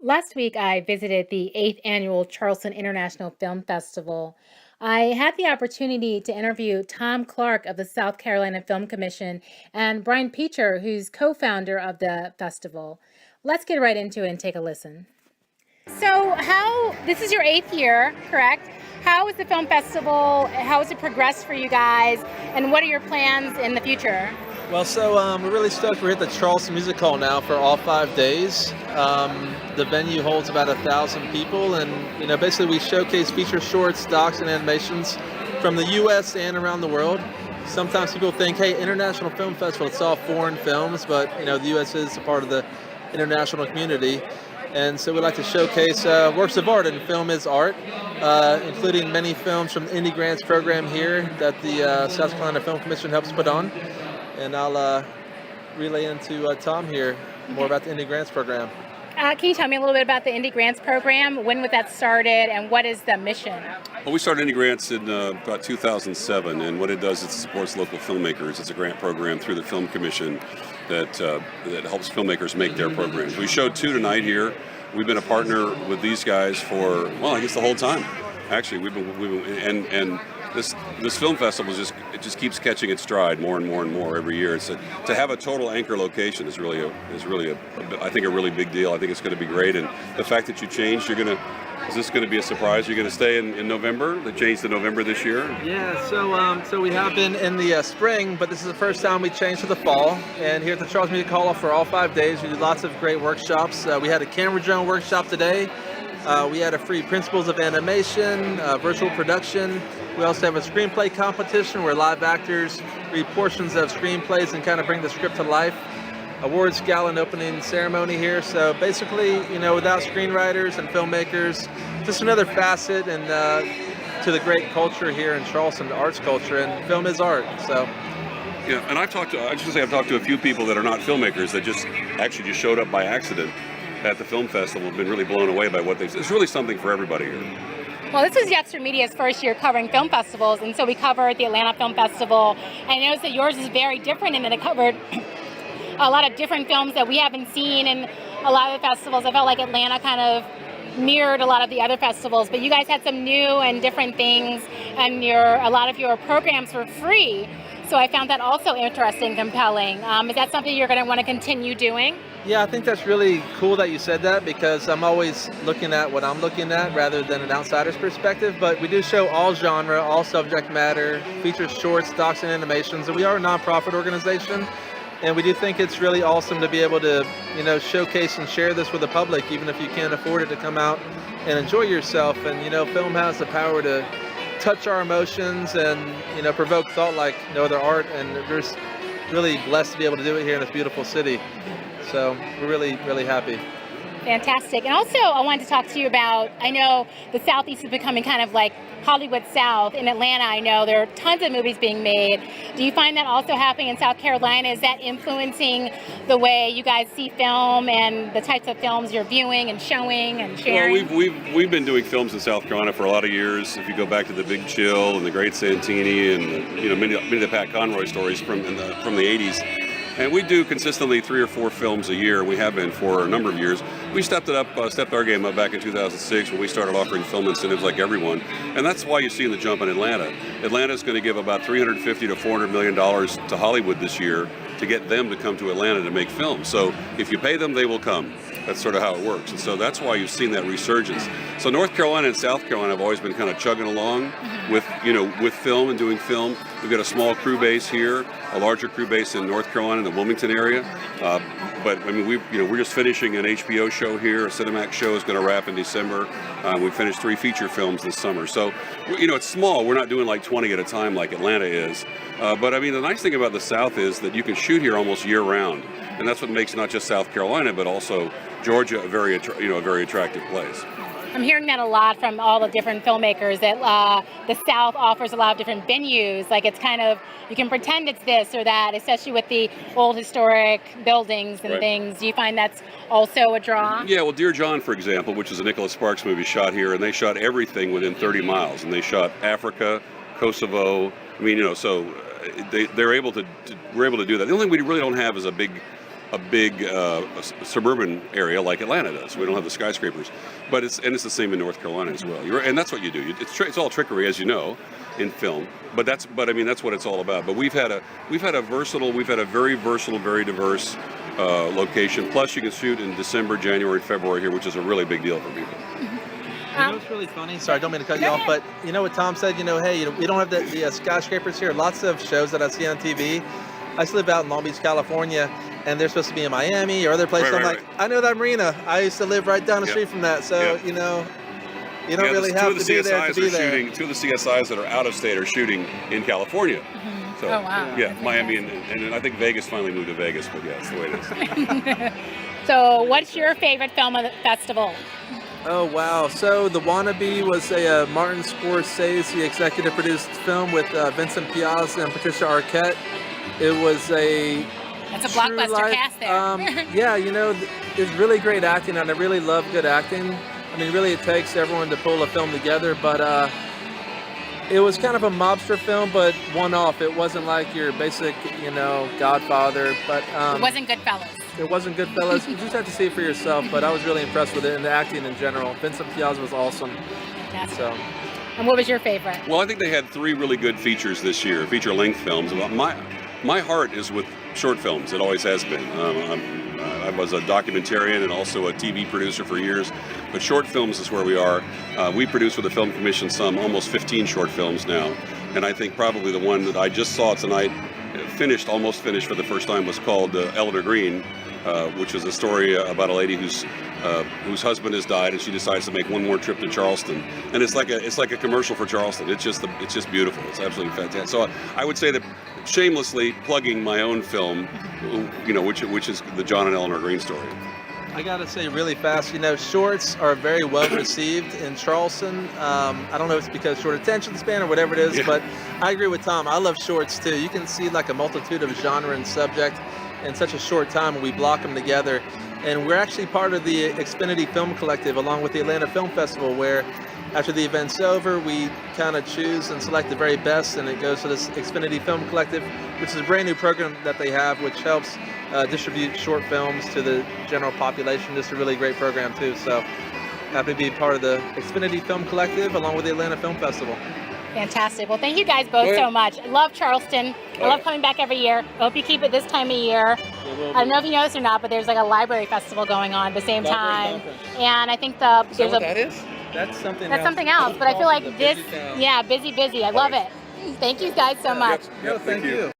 Last week, I visited the 8th annual Charleston International Film Festival. I had the opportunity to interview Tom Clark of the South Carolina Film Commission and Brian Peacher, who's co founder of the festival. Let's get right into it and take a listen. This is your 8th year, correct? How is the film festival? How has it progressed for you guys? And what are your plans in the future? We're really stoked. We're at the Charleston Music Hall now for all 5 days. The venue holds about 1,000 people, and basically we showcase feature shorts, docs, and animations from the U.S. and around the world. Sometimes people think, hey, International Film Festival, it's all foreign films, but the U.S. is a part of the international community. And so we like to showcase works of art, and film is art, including many films from the Indie Grants program here that the South Carolina Film Commission helps put on. And I'll relay into Tom here more about the Indie Grants program. Can you tell me a little bit about the Indie Grants program? When was that started, and what is the mission? Well, we started Indie Grants in about 2007, and what it does is it supports local filmmakers. It's a grant program through the Film Commission that helps filmmakers make their programs. We showed 2 tonight here. We've been a partner with these guys for, well, I guess the whole time. Actually, we've been this film festival just keeps catching its stride more and more and more every year. To have a total anchor location is really I think a really big deal. I think it's going to be great, and the fact that you changed, is this going to be a surprise? You're going to stay in November? They changed to November this year? Yeah, so we have been in the spring, but this is the first time we changed to the fall. And here at the Charleston Music Hall for all 5 days, we do lots of great workshops. We had a camera drone workshop today. We had a free principles of animation, virtual production. We also have a screenplay competition where live actors read portions of screenplays and kind of bring the script to life. Awards gala and opening ceremony here. So basically, without screenwriters and filmmakers, just another facet and to the great culture here in Charleston, the arts culture, and film is art. So. Yeah, and I've talked to a few people that are not filmmakers that just showed up by accident at the film festival. Have been really blown away by what it's really something for everybody here. Well, this is Yexter Media's first year covering film festivals, and so we covered the Atlanta Film Festival. And I noticed that yours is very different in that it covered a lot of different films that we haven't seen in a lot of the festivals. I felt like Atlanta kind of mirrored a lot of the other festivals, but you guys had some new and different things, and a lot of your programs were free. So I found that also interesting, compelling. Is that something you're going to want to continue doing? Yeah, I think that's really cool that you said that, because I'm always looking at what I'm looking at rather than an outsider's perspective. But we do show all genre, all subject matter, features shorts, docs, and animations. And we are a nonprofit organization, and we do think it's really awesome to be able to, showcase and share this with the public, even if you can't afford it, to come out and enjoy yourself. And film has the power to touch our emotions and provoke thought like no other art. And we're just really blessed to be able to do it here in this beautiful city. So we're really, really happy. Fantastic. And also I wanted to talk to you about, I know the Southeast is becoming kind of like Hollywood South. In Atlanta, I know there are tons of movies being made. Do you find that also happening in South Carolina? Is that influencing the way you guys see film and the types of films you're viewing and showing and sharing? Well, we've been doing films in South Carolina for a lot of years. If you go back to The Big Chill and The Great Santini and many of the Pat Conroy stories from the 80s. And we do consistently 3 or 4 films a year. We have been for a number of years. We stepped our game up back in 2006 when we started offering film incentives like everyone. And that's why you see the jump in Atlanta. Atlanta's going to give about $350 to $400 million to Hollywood this year to get them to come to Atlanta to make films. So if you pay them, they will come. That's sort of how it works. And so that's why you've seen that resurgence. So North Carolina and South Carolina have always been kind of chugging along with film and doing film. We've got a small crew base here, a larger crew base in North Carolina in the Wilmington area. But I mean, we're just finishing an HBO show here. A Cinemax show is going to wrap in December. We finished 3 feature films this summer. So, it's small. We're not doing like 20 at a time like Atlanta is. But I mean, the nice thing about the South is that you can shoot here almost year round. And that's what makes not just South Carolina, but also Georgia a very attractive place. I'm hearing that a lot from all the different filmmakers, that the South offers a lot of different venues. Like, it's kind of, you can pretend it's this or that, especially with the old historic buildings and things. Do you find that's also a draw? Yeah, well, Dear John, for example, which is a Nicholas Sparks movie, shot here, and they shot everything within 30 miles. And they shot Africa, Kosovo. I mean, so we're able to do that. The only thing we really don't have is a big a big suburban area like Atlanta does. We don't have the skyscrapers, but it's the same in North Carolina as well. And that's what you do. It's all trickery, as you know, in film. But I mean that's what it's all about. But we've had a very versatile, very diverse location. Plus, you can shoot in December, January, February here, which is a really big deal for people. You know what's really funny? Sorry, I don't mean to cut you off, but you know what Tom said? Hey, we don't have the skyscrapers here. Lots of shows that I see on TV. I used to live out in Long Beach, California, and they're supposed to be in Miami or other places. Right, I'm right, like, I know that marina. I used to live right down the street from that. So, you don't really have to be there to be there. Two of the CSIs that are out of state are shooting in California. Mm-hmm. So, oh, wow. Yeah, Miami, and I think Vegas finally moved to Vegas, but yeah, that's the way it is. So what's your favorite film of the festival? Oh, wow. So The Wannabe was a Martin Scorsese executive produced film with Vincent Piazza and Patricia Arquette. It was That's a blockbuster cast there. Yeah, it's really great acting, and I really love good acting. I mean, really, it takes everyone to pull a film together, but it was kind of a mobster film, but one-off. It wasn't like your basic, Godfather, but It wasn't Goodfellas. It wasn't Goodfellas. You just have to see it for yourself, but I was really impressed with it and the acting in general. Vincent Piazza was awesome. Fantastic. So. And what was your favorite? Well, I think they had 3 really good features this year, feature-length films. My heart is with short films. It always has been. I was a documentarian and also a TV producer for years, but short films is where we are. We produce with the Film Commission almost 15 short films now, and I think probably the one that I just saw tonight, almost finished for the first time, was called Eleanor Green, which is a story about a lady whose husband has died, and she decides to make one more trip to Charleston, and it's like a commercial for Charleston. It's just beautiful. It's absolutely fantastic. So I would say that, shamelessly plugging my own film, which is the John and Eleanor Green story. I gotta say really fast, shorts are very well received in Charleston. I don't know if it's because short attention span or whatever it is, but I agree with Tom. I love shorts too. You can see like a multitude of genre and subject in such a short time when we block them together. And we're actually part of the Xfinity Film Collective along with the Atlanta Film Festival, where after the event's over, we kind of choose and select the very best, and it goes to this Xfinity Film Collective, which is a brand new program that they have, which helps distribute short films to the general population. Just a really great program too. So happy to be part of the Xfinity Film Collective along with the Atlanta Film Festival. Fantastic. Well, thank you guys both so much. I love Charleston. I love coming back every year. I hope you keep it this time of year. I don't know if you know this or not, but there's like a library festival going on at the same time. And I think that is? That's something else. But I feel like this, busy. I love it. Thank you guys so much. No, thank you.